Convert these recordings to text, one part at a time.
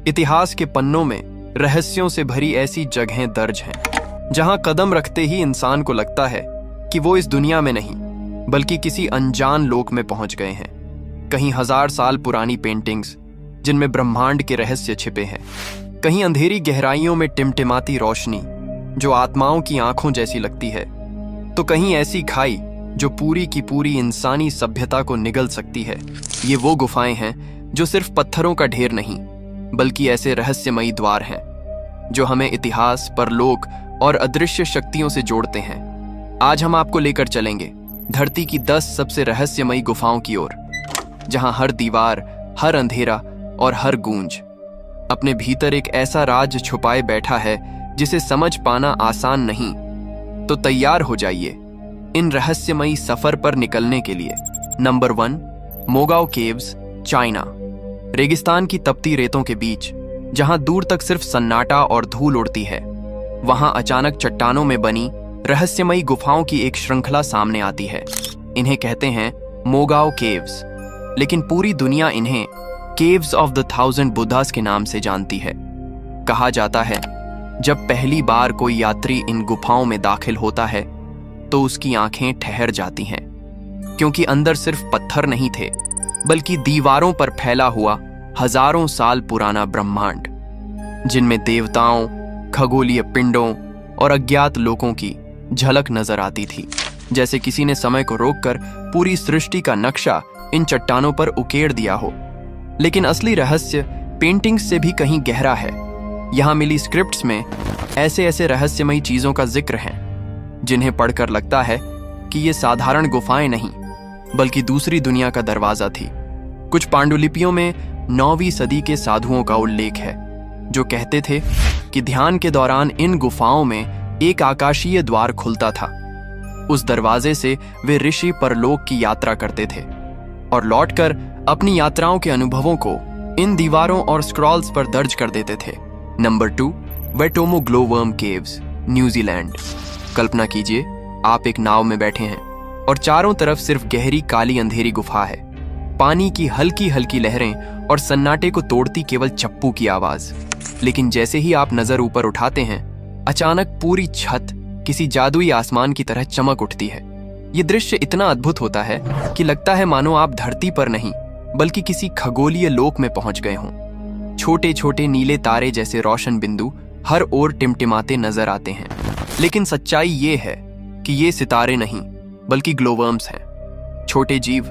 इतिहास के पन्नों में रहस्यों से भरी ऐसी जगहें दर्ज हैं जहां कदम रखते ही इंसान को लगता है कि वो इस दुनिया में नहीं बल्कि किसी अनजान लोक में पहुंच गए हैं। कहीं 1000 साल पुरानी पेंटिंग्स जिनमें ब्रह्मांड के रहस्य छिपे हैं, कहीं अंधेरी गहराइयों में टिमटिमाती रोशनी जो आत्माओं की आंखों जैसी लगती है, तो कहीं ऐसी खाई जो पूरी की पूरी इंसानी सभ्यता को निगल सकती है। ये वो गुफाएं हैं जो सिर्फ पत्थरों का ढेर नहीं बल्कि ऐसे रहस्यमयी द्वार हैं जो हमें इतिहास, परलोक और अदृश्य शक्तियों से जोड़ते हैं। आज हम आपको लेकर चलेंगे धरती की 10 सबसे रहस्यमयी गुफाओं की ओर, जहां हर दीवार, हर अंधेरा और हर गूंज अपने भीतर एक ऐसा राज छुपाए बैठा है जिसे समझ पाना आसान नहीं। तो तैयार हो जाइए इन रहस्यमयी सफर पर निकलने के लिए। Number 1, Mogao caves, China. रेगिस्तान की तपती रेतों के बीच जहां दूर तक सिर्फ सन्नाटा और धूल उड़ती है, वहां अचानक चट्टानों में बनी रहस्यमयी गुफाओं की एक श्रृंखला सामने आती है। इन्हें कहते हैं मोगाओ केव्स, लेकिन पूरी दुनिया इन्हें केव्स ऑफ द 1000 बुद्धास के नाम से जानती है। कहा जाता है जब पहली बार कोई यात्री इन गुफाओं में दाखिल होता है तो उसकी आंखें ठहर जाती हैं, क्योंकि अंदर सिर्फ पत्थर नहीं थे बल्कि दीवारों पर फैला हुआ हजारों साल पुराना ब्रह्मांड, जिनमें देवताओं, खगोलीय पिंडों और अज्ञात लोकों की झलक नजर आती थी। जैसे किसी ने समय को रोककर पूरी सृष्टि का नक्शा इन चट्टानों पर उकेर दिया हो। लेकिन असली रहस्य पेंटिंग्स से भी कहीं गहरा है। यहां मिली स्क्रिप्ट्स में ऐसे ऐसे रहस्यमयी चीजों का जिक्र है जिन्हें पढ़कर लगता है कि ये साधारण गुफाएं नहीं बल्कि दूसरी दुनिया का दरवाजा थी। कुछ पांडुलिपियों में 9वीं सदी के साधुओं का उल्लेख है जो कहते थे कि ध्यान के दौरान इन गुफाओं में एक आकाशीय द्वार खुलता था। उस दरवाजे से वे ऋषि परलोक की यात्रा करते थे और लौटकर अपनी यात्राओं के अनुभवों को इन दीवारों और स्क्रॉल्स पर दर्ज कर देते थे। Number 2, Waitomo glowworm caves, New Zealand. कल्पना कीजिए आप एक नाव में बैठे हैं और चारों तरफ सिर्फ गहरी काली अंधेरी गुफा है। पानी की हल्की हल्की लहरें और सन्नाटे को तोड़ती केवल चप्पू की आवाज। लेकिन जैसे ही आप नजर ऊपर उठाते हैं, अचानक पूरी छत किसी जादुई आसमान की तरह चमक उठती है। ये दृश्य इतना अद्भुत होता है कि लगता है मानो आप धरती पर नहीं बल्कि किसी खगोलीय लोक में पहुंच गए हों। छोटे छोटे नीले तारे जैसे रोशन बिंदु हर ओर टिमटिमाते नजर आते हैं। लेकिन सच्चाई ये है कि ये सितारे नहीं बल्कि ग्लोवर्म्स हैं, छोटे जीव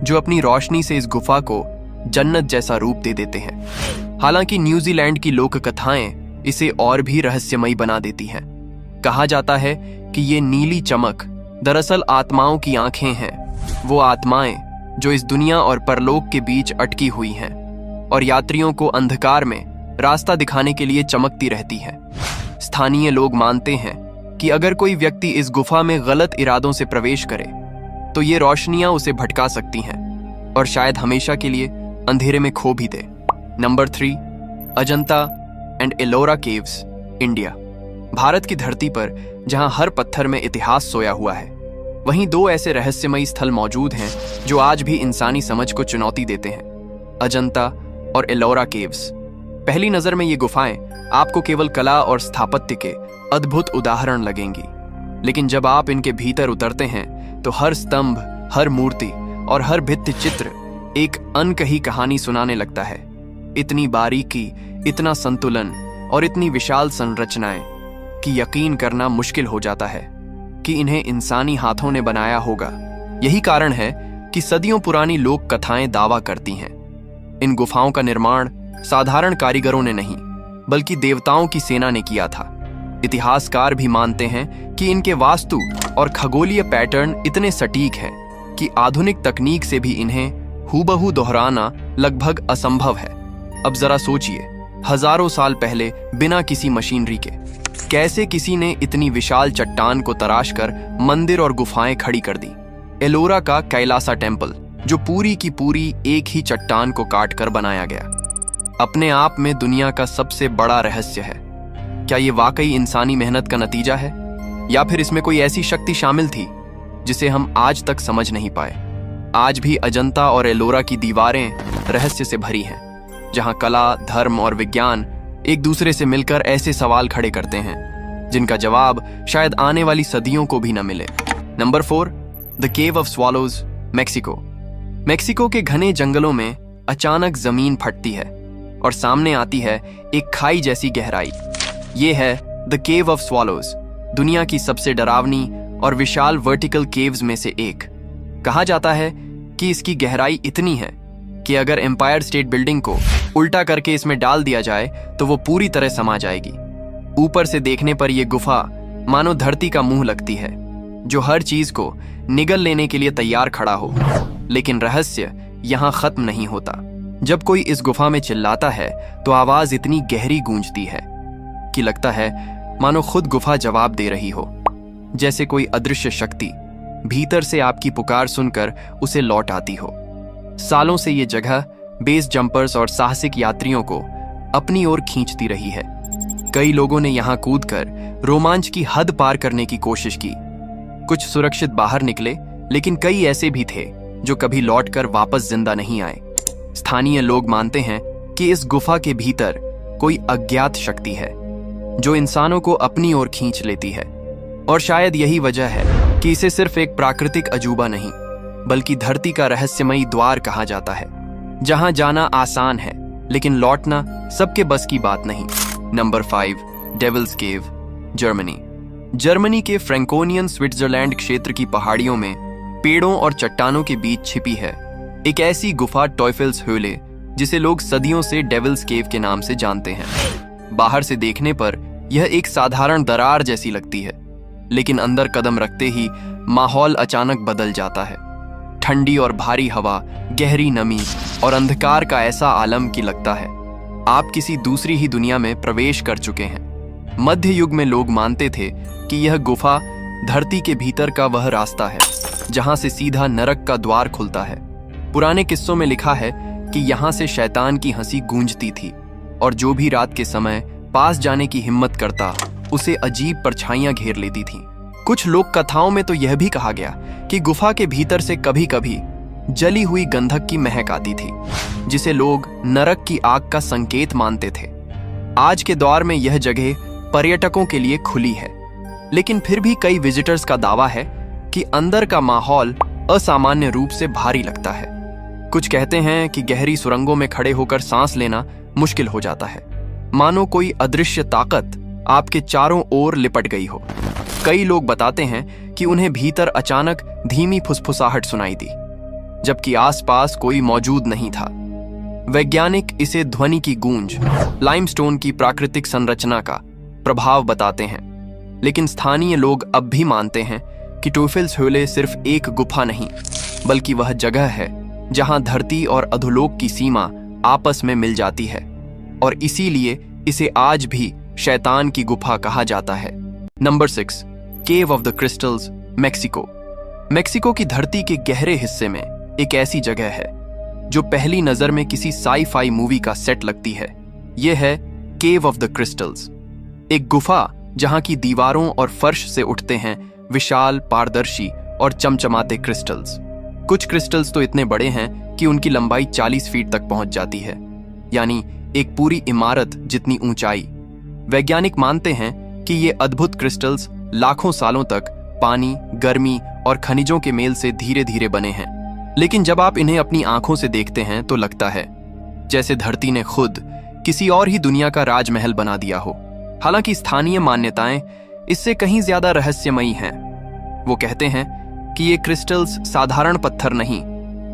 जो अपनी रोशनी से इस गुफा को जन्नत जैसा रूप दे देते हैं। हालांकि न्यूजीलैंड की लोक कथाएं इसे और भी रहस्यमयी बना देती हैं। कहा जाता है कि ये नीली चमक दरअसल आत्माओं की आंखें हैं, वो आत्माएं जो इस दुनिया और परलोक के बीच अटकी हुई हैं और यात्रियों को अंधकार में रास्ता दिखाने के लिए चमकती रहती हैं। स्थानीय लोग मानते हैं कि अगर कोई व्यक्ति इस गुफा में गलत इरादों से प्रवेश करे तो ये रोशनियां उसे भटका सकती हैं और शायद हमेशा के लिए अंधेरे में खो भी दे। Number 3, Ajanta and Ellora caves, India. भारत की धरती पर जहां हर पत्थर में इतिहास सोया हुआ है, वहीं 2 ऐसे रहस्यमयी स्थल मौजूद हैं जो आज भी इंसानी समझ को चुनौती देते हैं, अजंता और एलोरा केव्स। पहली नजर में ये गुफाएं आपको केवल कला और स्थापत्य के अद्भुत उदाहरण लगेंगी, लेकिन जब आप इनके भीतर उतरते हैं तो हर स्तंभ, हर मूर्ति और हर भित्ति चित्र एक अनकही कहानी सुनाने लगता है। इतनी बारीकी, इतना संतुलन और इतनी विशाल संरचनाएं कि यकीन करना मुश्किल हो जाता है कि इन्हें इंसानी हाथों ने बनाया होगा। यही कारण है कि सदियों पुरानी लोक कथाएं दावा करती हैं इन गुफाओं का निर्माण साधारण कारीगरों ने नहीं बल्कि देवताओं की सेना ने किया था। इतिहासकार भी मानते हैं कि इनके वास्तु और खगोलीय पैटर्न इतने सटीक हैं कि आधुनिक तकनीक से भी इन्हें हूबहू दोहराना लगभग असंभव है। अब जरा सोचिए, हजारों साल पहले बिना किसी मशीनरी के कैसे किसी ने इतनी विशाल चट्टान को तराश कर मंदिर और गुफाएं खड़ी कर दी। एलोरा का कैलासा टेम्पल जो पूरी की पूरी एक ही चट्टान को काट कर बनाया गया, अपने आप में दुनिया का सबसे बड़ा रहस्य है। क्या ये वाकई इंसानी मेहनत का नतीजा है या फिर इसमें कोई ऐसी शक्ति शामिल थी जिसे हम आज तक समझ नहीं पाए? आज भी अजंता और एलोरा की दीवारें रहस्य से भरी हैं, जहां कला, धर्म और विज्ञान एक दूसरे से मिलकर ऐसे सवाल खड़े करते हैं जिनका जवाब शायद आने वाली सदियों को भी न मिले। Number 4, the cave of swallows, Mexico. Mexico के घने जंगलों में अचानक जमीन फटती है और सामने आती है एक खाई जैसी गहराई। ये है द केव ऑफ स्वॉलोज, दुनिया की सबसे डरावनी और विशाल वर्टिकल केव्स में से एक। कहा जाता है कि इसकी गहराई इतनी है कि अगर एम्पायर स्टेट बिल्डिंग को उल्टा करके इसमें डाल दिया जाए तो वो पूरी तरह समा जाएगी। ऊपर से देखने पर यह गुफा मानो धरती का मुंह लगती है, जो हर चीज को निगल लेने के लिए तैयार खड़ा हो। लेकिन रहस्य यहां खत्म नहीं होता। जब कोई इस गुफा में चिल्लाता है तो आवाज इतनी गहरी गूंजती है कि लगता है मानो खुद गुफा जवाब दे रही हो, जैसे कोई अदृश्य शक्ति भीतर से आपकी पुकार सुनकर उसे लौट आती हो। सालों से ये जगह बेस जंपर्स और साहसिक यात्रियों को अपनी ओर खींचती रही है। कई लोगों ने यहां कूदकर रोमांच की हद पार करने की कोशिश की। कुछ सुरक्षित बाहर निकले, लेकिन कई ऐसे भी थे जो कभी लौटकर वापस जिंदा नहीं आए। स्थानीय लोग मानते हैं कि इस गुफा के भीतर कोई अज्ञात शक्ति है जो इंसानों को अपनी ओर खींच लेती है, और शायद यही वजह है कि इसे सिर्फ एक प्राकृतिक अजूबा नहीं बल्कि धरती का रहस्यमयी द्वार कहा जाता है, जहां जाना आसान है लेकिन लौटना सबके बस की बात नहीं। नंबर 5, डेविल्स केव, जर्मनी। जर्मनी के फ्रैंकोनियन स्विट्जरलैंड क्षेत्र की पहाड़ियों में पेड़ों और चट्टानों के बीच छिपी है एक ऐसी गुफा टॉयफेल्स höhle, जिसे लोग सदियों से डेविल्स केव के नाम से जानते हैं। बाहर से देखने पर यह एक साधारण दरार जैसी लगती है, लेकिन अंदर कदम रखते ही माहौल अचानक बदल जाता है। ठंडी और भारी हवा, गहरी नमी और अंधकार का ऐसा आलम कि लगता है आप किसी दूसरी ही दुनिया में प्रवेश कर चुके हैं। मध्य युग में लोग मानते थे कि यह गुफा धरती के भीतर का वह रास्ता है जहां से सीधा नरक का द्वार खुलता है। पुराने किस्सों में लिखा है कि यहां से शैतान की हंसी गूंजती थी और जो भी रात के समय पास जाने की हिम्मत करता उसे अजीब परछाइयां घेर लेती थीं। कुछ लोक कथाओं में तो यह भी कहा गया कि गुफा के भीतर से कभी कभी जली हुई गंधक की महक आती थी, जिसे लोग नरक की आग का संकेत मानते थे। आज के दौर में यह जगह पर्यटकों के लिए खुली है, लेकिन फिर भी कई विजिटर्स का दावा है कि अंदर का माहौल असामान्य रूप से भारी लगता है। कुछ कहते हैं कि गहरी सुरंगों में खड़े होकर सांस लेना मुश्किल हो जाता है, मानो कोई अदृश्य ताकत आपके चारों ओर लिपट गई हो। कई लोग बताते हैं कि उन्हें भीतर अचानक धीमी फुसफुसाहट सुनाई दी, जबकि आसपास कोई मौजूद नहीं था। वैज्ञानिक इसे ध्वनि की गूंज, लाइमस्टोन की प्राकृतिक संरचना का प्रभाव बताते हैं, लेकिन स्थानीय लोग अब भी मानते हैं कि टॉयफेल्स höhle सिर्फ एक गुफा नहीं बल्कि वह जगह है जहां धरती और अधोलोक की सीमा आपस में मिल जाती है, और इसीलिए इसे आज भी शैतान की गुफा कहा जाता है। Number 6, cave of the crystals, Mexico. Mexico की धरती के गहरे हिस्से में एक ऐसी जगह है जो पहली नजर में किसी साई-फाई मूवी का सेट लगती है। यह है केव ऑफ द क्रिस्टल्स, एक गुफा जहां की दीवारों और फर्श से उठते हैं विशाल, पारदर्शी और चमचमाते क्रिस्टल्स। कुछ क्रिस्टल्स तो इतने बड़े हैं कि उनकी लंबाई 40 फीट तक पहुंच जाती है, यानी एक पूरी इमारत जितनी ऊंचाई। वैज्ञानिक मानते हैं कि ये अद्भुत क्रिस्टल्स लाखों सालों तक पानी, गर्मी और खनिजों के मेल से धीरे धीरे बने हैं, लेकिन जब आप इन्हें अपनी आंखों से देखते हैं तो लगता है जैसे धरती ने खुद किसी और ही दुनिया का राजमहल बना दिया हो। हालांकि स्थानीय मान्यताएं इससे कहीं ज्यादा रहस्यमयी हैं। वो कहते हैं कि ये क्रिस्टल्स साधारण पत्थर नहीं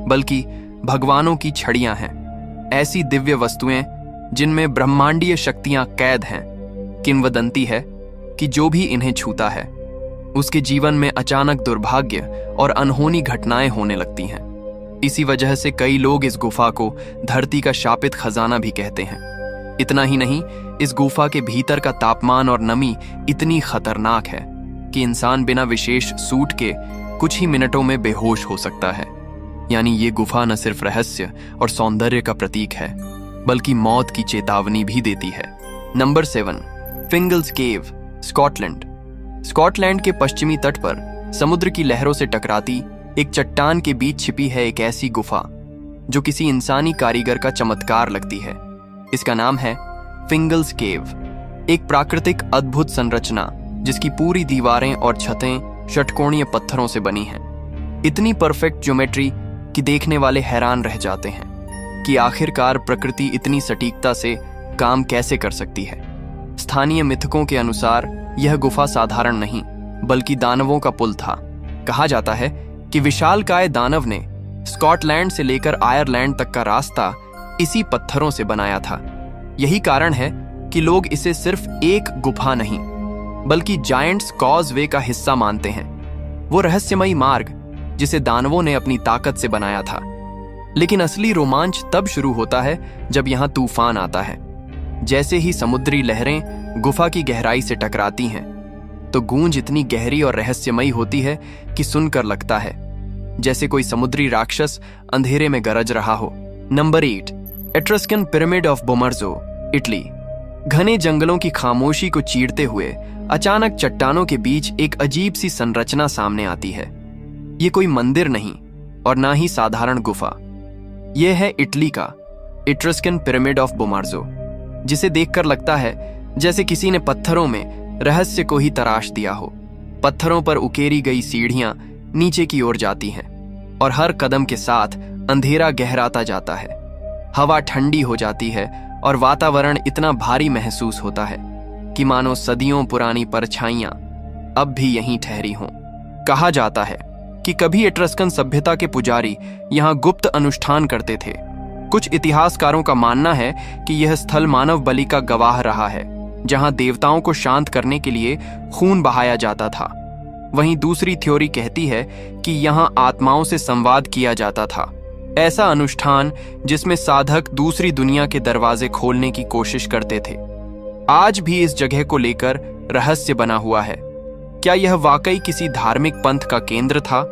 बल्कि भगवानों की छड़ियां हैं, ऐसी दिव्य वस्तुएं जिनमें ब्रह्मांडीय शक्तियां कैद हैं। किंवदंती है कि जो भी इन्हें छूता है उसके जीवन में अचानक दुर्भाग्य और अनहोनी घटनाएं होने लगती हैं। इसी वजह से कई लोग इस गुफा को धरती का शापित खजाना भी कहते हैं। इतना ही नहीं, इस गुफा के भीतर का तापमान और नमी इतनी खतरनाक है कि इंसान बिना विशेष सूट के कुछ ही मिनटों में बेहोश हो सकता है। यानी ये गुफा न सिर्फ रहस्य और सौंदर्य का प्रतीक है बल्कि मौत की चेतावनी भी देती है। नंबर 7, फिंगल्स केव, स्कॉटलैंड। स्कॉटलैंड के पश्चिमी तट पर समुद्र की लहरों से टकराती एक चट्टान के बीच छिपी है एक ऐसी गुफा जो किसी इंसानी कारीगर का चमत्कार लगती है। इसका नाम है फिंगल्स केव, एक प्राकृतिक अद्भुत संरचना जिसकी पूरी दीवारें और छतें षटकोणीय पत्थरों से बनी हैं। इतनी परफेक्ट ज्योमेट्री कि देखने वाले हैरान रह जाते हैं कि आखिरकार प्रकृति इतनी सटीकता से काम कैसे कर सकती है। स्थानीय मिथकों के अनुसार यह गुफा साधारण नहीं बल्कि दानवों का पुल था। कहा जाता है कि विशालकाय दानव ने स्कॉटलैंड से लेकर आयरलैंड तक का रास्ता इसी पत्थरों से बनाया था। यही कारण है कि लोग इसे सिर्फ एक गुफा नहीं बल्कि जायंट्स कॉजवे का हिस्सा मानते हैं, वो रहस्यमयी मार्ग जिसे दानवों ने अपनी ताकत से बनाया था। लेकिन असली रोमांच तब शुरू होता है जब यहां तूफान आता है। जैसे ही समुद्री लहरें गुफा की गहराई से टकराती हैं तो गूंज इतनी गहरी और रहस्यमयी होती है कि सुनकर लगता है जैसे कोई समुद्री राक्षस अंधेरे में गरज रहा हो। Number 8, Etruscan pyramid of Bomarzo, Italy. घने जंगलों की खामोशी को चीरते हुए अचानक चट्टानों के बीच एक अजीब सी संरचना सामने आती है। ये कोई मंदिर नहीं और ना ही साधारण गुफा। यह है इटली का एट्रस्कन पिरामिड ऑफ बोमर्जो, जिसे देखकर लगता है जैसे किसी ने पत्थरों में रहस्य को ही तराश दिया हो। पत्थरों पर उकेरी गई सीढ़ियां नीचे की ओर जाती हैं और हर कदम के साथ अंधेरा गहराता जाता है। हवा ठंडी हो जाती है और वातावरण इतना भारी महसूस होता है कि मानो सदियों पुरानी परछाइयां अब भी यहीं ठहरी हों। कहा जाता है कि कभी एट्रस्कन सभ्यता के पुजारी यहां गुप्त अनुष्ठान करते थे। कुछ इतिहासकारों का मानना है कि यह स्थल मानव बलि का गवाह रहा है, जहां देवताओं को शांत करने के लिए खून बहाया जाता था। वहीं दूसरी थ्योरी कहती है कि यहां आत्माओं से संवाद किया जाता था, ऐसा अनुष्ठान जिसमें साधक दूसरी दुनिया के दरवाजे खोलने की कोशिश करते थे। आज भी इस जगह को लेकर रहस्य बना हुआ है। क्या यह वाकई किसी धार्मिक पंथ का केंद्र था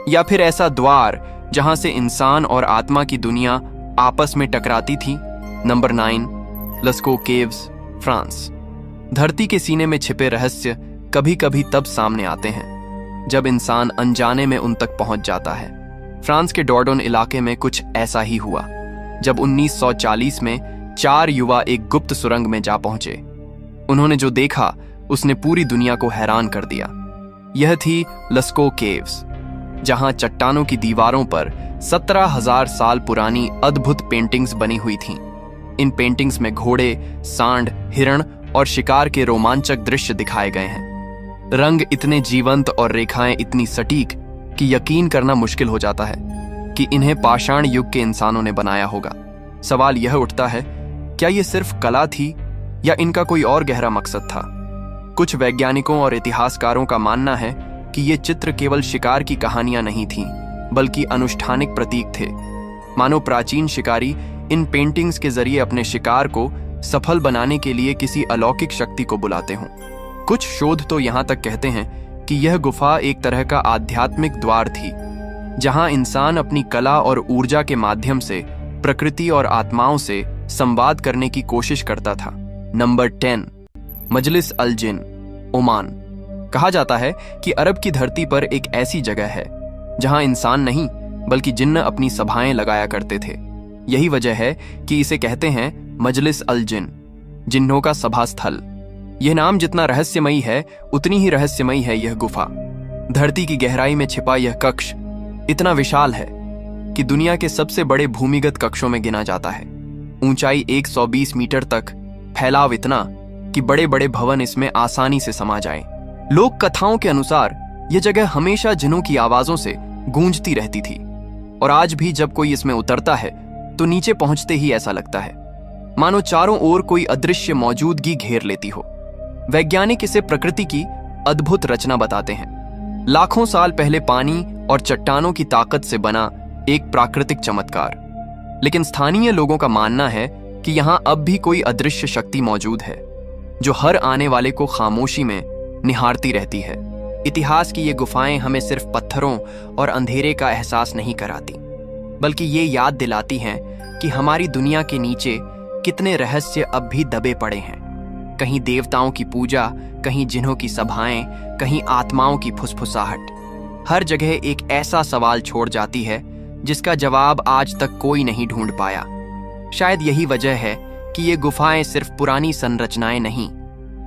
या फिर ऐसा द्वार जहां से इंसान और आत्मा की दुनिया आपस में टकराती थी? Number 9, Lascaux caves, France. धरती के सीने में छिपे रहस्य कभी कभी तब सामने आते हैं जब इंसान अनजाने में उन तक पहुंच जाता है। फ्रांस के डॉर्डोन इलाके में कुछ ऐसा ही हुआ जब 1940 में 4 युवा एक गुप्त सुरंग में जा पहुंचे। उन्होंने जो देखा उसने पूरी दुनिया को हैरान कर दिया। यह थी लस्को केव्स, जहां चट्टानों की दीवारों पर 17,000 साल पुरानी अद्भुत पेंटिंग्स बनी हुई थीं। इन पेंटिंग्स में घोड़े, सांड, हिरण और शिकार के रोमांचक दृश्य दिखाए गए हैं। रंग इतने जीवंत और रेखाएं इतनी सटीक कि यकीन करना मुश्किल हो जाता है कि इन्हें पाषाण युग के इंसानों ने बनाया होगा। सवाल यह उठता है, क्या यह सिर्फ कला थी या इनका कोई और गहरा मकसद था? कुछ वैज्ञानिकों और इतिहासकारों का मानना है कि ये चित्र केवल शिकार की कहानियां नहीं थीं, बल्कि अनुष्ठानिक प्रतीक थे। मानो प्राचीन शिकारी इन पेंटिंग्स के जरिए अपने शिकार को सफल बनाने के लिए किसी अलौकिक शक्ति को बुलाते हों। कुछ शोध तो यहां तक कहते हैं कि यह गुफा एक तरह का आध्यात्मिक द्वार थी, जहां इंसान अपनी कला और ऊर्जा के माध्यम से प्रकृति और आत्माओं से संवाद करने की कोशिश करता था। नंबर 10, मजलिस अल जिन, ओमान। कहा जाता है कि अरब की धरती पर एक ऐसी जगह है जहां इंसान नहीं बल्कि जिन्न अपनी सभाएं लगाया करते थे। यही वजह है कि इसे कहते हैं मजलिस अल जिन, जिन्नों का सभा स्थल। यह नाम जितना रहस्यमयी है उतनी ही रहस्यमयी है यह गुफा। धरती की गहराई में छिपा यह कक्ष इतना विशाल है कि दुनिया के सबसे बड़े भूमिगत कक्षों में गिना जाता है। ऊंचाई 120 मीटर तक, फैलाव इतना कि बड़े बड़े भवन इसमें आसानी से समा जाएं। लोक कथाओं के अनुसार यह जगह हमेशा जिन्नों की आवाजों से गूंजती रहती थी और आज भी जब कोई इसमें उतरता है तो नीचे पहुंचते ही ऐसा लगता है मानो चारों ओर कोई अदृश्य मौजूदगी घेर लेती हो। वैज्ञानिक इसे प्रकृति की अद्भुत रचना बताते हैं, लाखों साल पहले पानी और चट्टानों की ताकत से बना एक प्राकृतिक चमत्कार। लेकिन स्थानीय लोगों का मानना है कि यहां अब भी कोई अदृश्य शक्ति मौजूद है जो हर आने वाले को खामोशी में निहारती रहती है। इतिहास की ये गुफाएं हमें सिर्फ पत्थरों और अंधेरे का एहसास नहीं कराती, बल्कि ये याद दिलाती हैं कि हमारी दुनिया के नीचे कितने रहस्य अब भी दबे पड़े हैं। कहीं देवताओं की पूजा, कहीं जिन्हों की सभाएं, कहीं आत्माओं की फुसफुसाहट। हर जगह एक ऐसा सवाल छोड़ जाती है जिसका जवाब आज तक कोई नहीं ढूंढ पाया। शायद यही वजह है कि ये गुफाएं सिर्फ पुरानी संरचनाएं नहीं,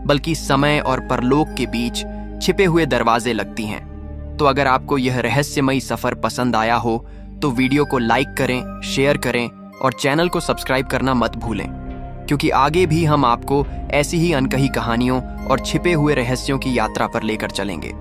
बल्कि समय और परलोक के बीच छिपे हुए दरवाजे लगती हैं। तो अगर आपको यह रहस्यमयी सफर पसंद आया हो तो वीडियो को लाइक करें, शेयर करें और चैनल को सब्सक्राइब करना मत भूलें, क्योंकि आगे भी हम आपको ऐसी ही अनकही कहानियों और छिपे हुए रहस्यों की यात्रा पर लेकर चलेंगे।